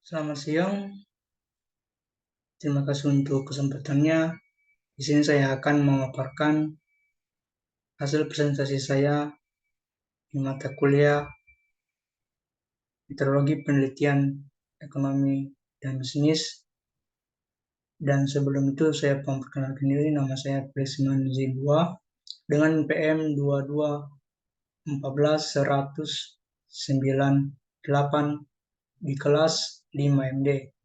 Selamat siang, terima kasih untuk kesempatannya. Di sini saya akan memaparkan hasil presentasi saya di mata kuliah Metodologi Penelitian Ekonomi dan Bisnis. Dan sebelum itu saya memperkenalkan diri, nama saya Prisman Zibua dengan PM 22141198 di kelas 5 MD.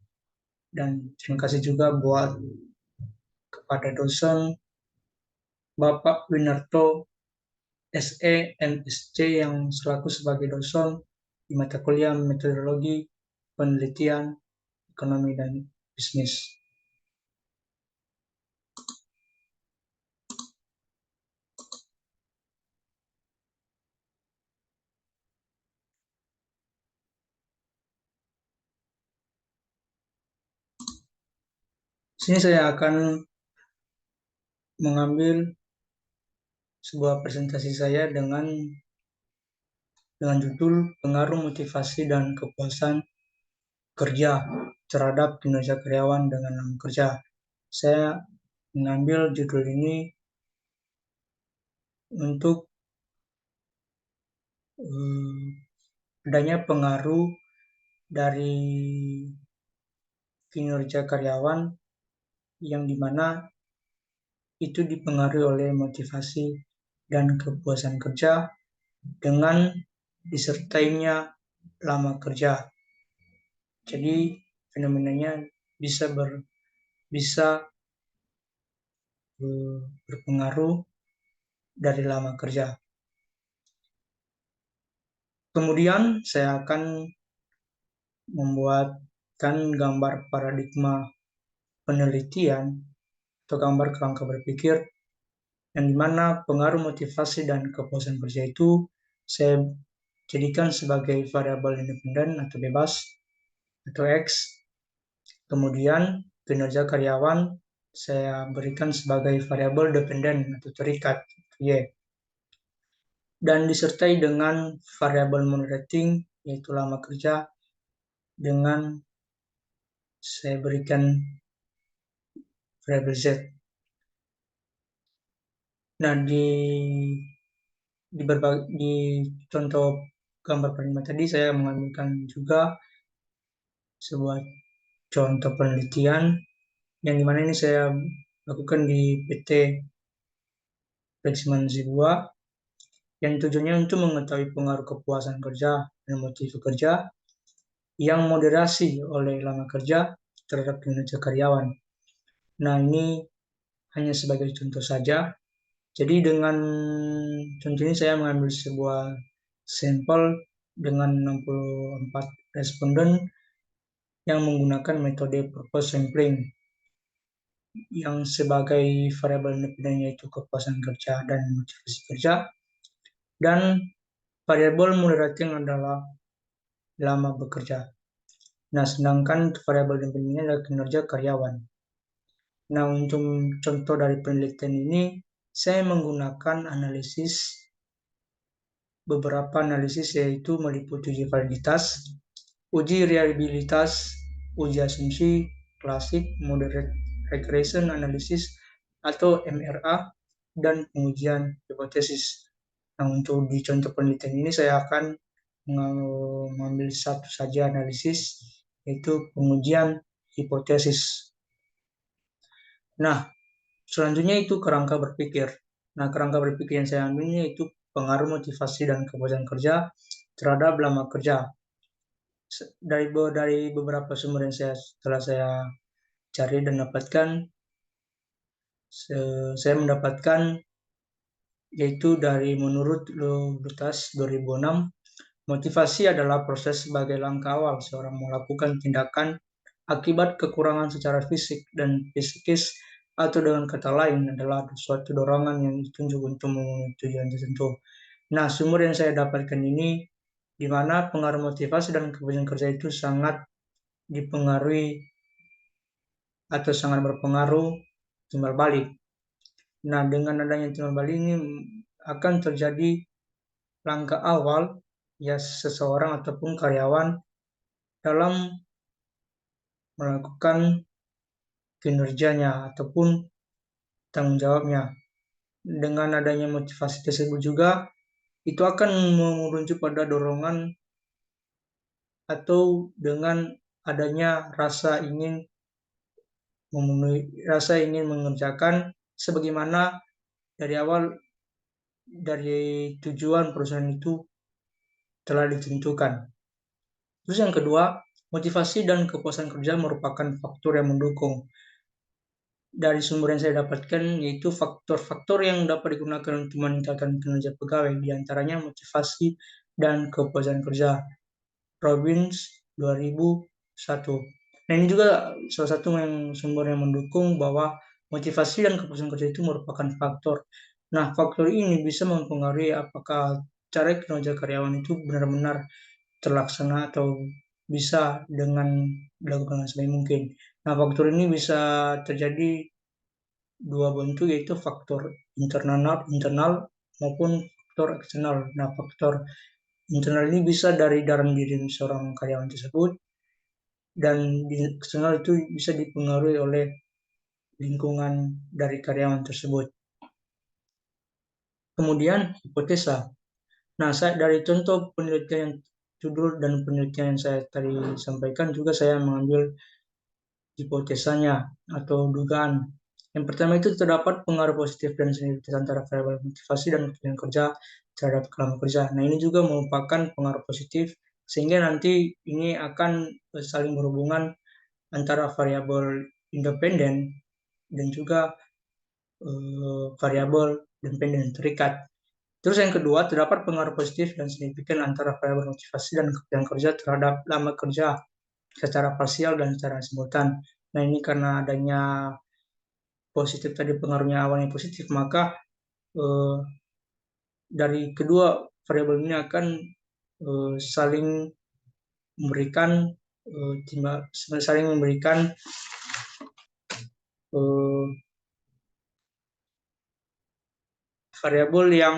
Dan terima kasih juga buat kepada dosen Bapak Winarto SE MSc yang selaku sebagai dosen di mata kuliah Metodologi Penelitian Ekonomi dan Bisnis. Sini saya akan mengambil sebuah presentasi saya dengan judul Pengaruh Motivasi dan Kepuasan Kerja terhadap kinerja karyawan dengan lama kerja. Saya mengambil judul ini untuk adanya pengaruh dari kinerja karyawan yang dimana itu dipengaruhi oleh motivasi dan kepuasan kerja dengan disertainya lama kerja. Jadi fenomenanya bisa berpengaruh dari lama kerja. Kemudian saya akan membuatkan gambar paradigma penelitian atau gambar kerangka berpikir yang dimana pengaruh motivasi dan kepuasan kerja itu saya jadikan sebagai variabel independen atau bebas atau X. Kemudian kinerja karyawan saya berikan sebagai variabel dependen atau terikat Y. Dan disertai dengan variabel moderating yaitu lama kerja dengan saya berikan variabel Z. Nah, di contoh gambar paradigma tadi saya mengambilkan juga sebuah contoh penelitian yang dimana ini saya lakukan di PT Fleximan Zibua yang tujuannya untuk mengetahui pengaruh kepuasan kerja dan motivasi kerja yang moderasi oleh lama kerja terhadap kinerja karyawan. Nah, ini hanya sebagai contoh saja. Jadi dengan contoh ini saya mengambil sebuah sampel dengan 64 responden yang menggunakan metode purpose sampling yang sebagai variabel independen yaitu kepuasan kerja dan motivasi kerja, dan variabel moderating adalah lama bekerja. Nah, sedangkan variabel independennya adalah kinerja karyawan. Nah, untuk contoh dari penelitian ini, saya menggunakan beberapa analisis yaitu meliputi uji validitas, uji reliabilitas, uji asumsi, klasik, moderate regression analysis atau MRA, dan pengujian hipotesis. Nah, untuk di contoh penelitian ini saya akan mengambil satu saja analisis, yaitu pengujian hipotesis. Nah, selanjutnya itu kerangka berpikir. Nah, kerangka berpikir yang saya ambilnya itu pengaruh motivasi dan kepuasan kerja terhadap lama kerja. Dari beberapa sumber yang setelah saya cari dan dapatkan, saya mendapatkan yaitu dari menurut Lutas 2006, motivasi adalah proses sebagai langkah awal seorang melakukan tindakan akibat kekurangan secara fisik dan psikis, atau dengan kata lain adalah suatu dorongan yang ditunjuk untuk memenuhi tujuan tertentu. Nah, sumber yang saya dapatkan ini di mana pengaruh motivasi dan kepuasan kerja itu sangat dipengaruhi atau sangat berpengaruh timbal balik. Nah, dengan adanya timbal balik ini akan terjadi langkah awal ya seseorang ataupun karyawan dalam melakukan kinerjanya ataupun tanggung jawabnya. Dengan adanya motivasi tersebut juga, itu akan merujuk pada dorongan atau dengan adanya rasa ingin mengerjakan sebagaimana dari awal dari tujuan perusahaan itu telah ditentukan. Terus yang kedua, motivasi dan kepuasan kerja merupakan faktor yang mendukung. Dari sumber yang saya dapatkan, yaitu faktor-faktor yang dapat digunakan untuk meningkatkan kinerja pegawai, diantaranya motivasi dan kepuasan kerja. Robbins 2001. Nah, ini juga salah satu sumber yang mendukung bahwa motivasi dan kepuasan kerja itu merupakan faktor. Nah, faktor ini bisa mempengaruhi apakah cara kinerja karyawan itu benar-benar terlaksana atau bisa dengan dilakukan sebaik mungkin. Nah, faktor ini bisa terjadi dua bentuk, yaitu faktor internal maupun faktor eksternal. Nah, faktor internal ini bisa dari dalam diri seorang karyawan tersebut, dan di eksternal itu bisa dipengaruhi oleh lingkungan dari karyawan tersebut. Kemudian hipotesa. Nah, dari contoh penelitian judul dan penelitian yang saya tadi sampaikan juga saya mengambil hipotesanya atau dugaan. Yang pertama itu terdapat pengaruh positif dan negatif antara variabel motivasi dan kegiatan kerja terhadap kelompok kerja. Nah, ini juga merupakan pengaruh positif sehingga nanti ini akan saling berhubungan antara variabel independen dan juga variabel dependen terikat. Terus yang kedua, terdapat pengaruh positif dan signifikan antara variabel motivasi dan kegiatan kerja terhadap lama kerja secara parsial dan secara simultan. Nah, ini karena adanya positif tadi, pengaruhnya awalnya positif, maka eh, dari kedua variabel ini akan saling memberikan saling memberikan eh, variabel yang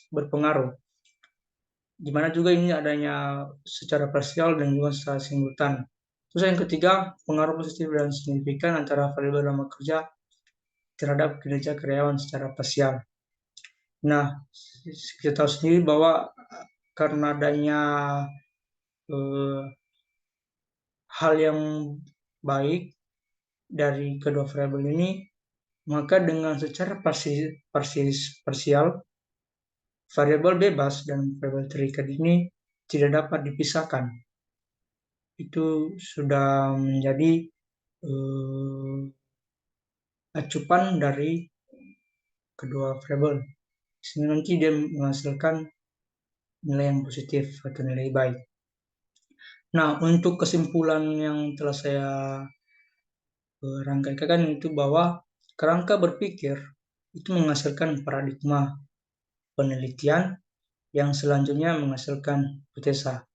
berpengaruh. Di mana juga ini adanya secara parsial dan juga secara simultan. Terus yang ketiga, pengaruh positif dan signifikan antara variabel lama kerja terhadap kinerja karyawan secara parsial. Nah, kita tahu sendiri bahwa karena adanya eh, hal yang baik dari kedua variabel ini, maka dengan secara parsial, variabel bebas dan variabel terikat ini tidak dapat dipisahkan. Itu sudah menjadi acuan dari kedua variabel. Sehingga nanti dia menghasilkan nilai yang positif atau nilai baik. Nah, untuk kesimpulan yang telah saya rangkaikan itu bahwa kerangka berpikir itu menghasilkan paradigma penelitian yang selanjutnya menghasilkan hipotesa.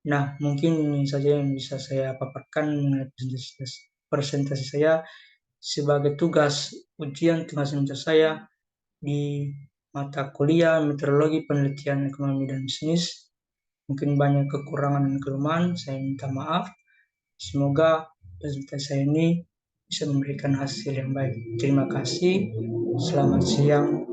Nah, mungkin ini saja yang bisa saya paparkan mengenai presentasi saya sebagai tugas ujian tugas semester saya di mata kuliah Meteorologi Penelitian Ekonomi dan Bisnis. Mungkin banyak kekurangan dan kelemahan, saya minta maaf. Semoga presentasi saya ini bisa memberikan hasil yang baik. Terima kasih. Selamat siang.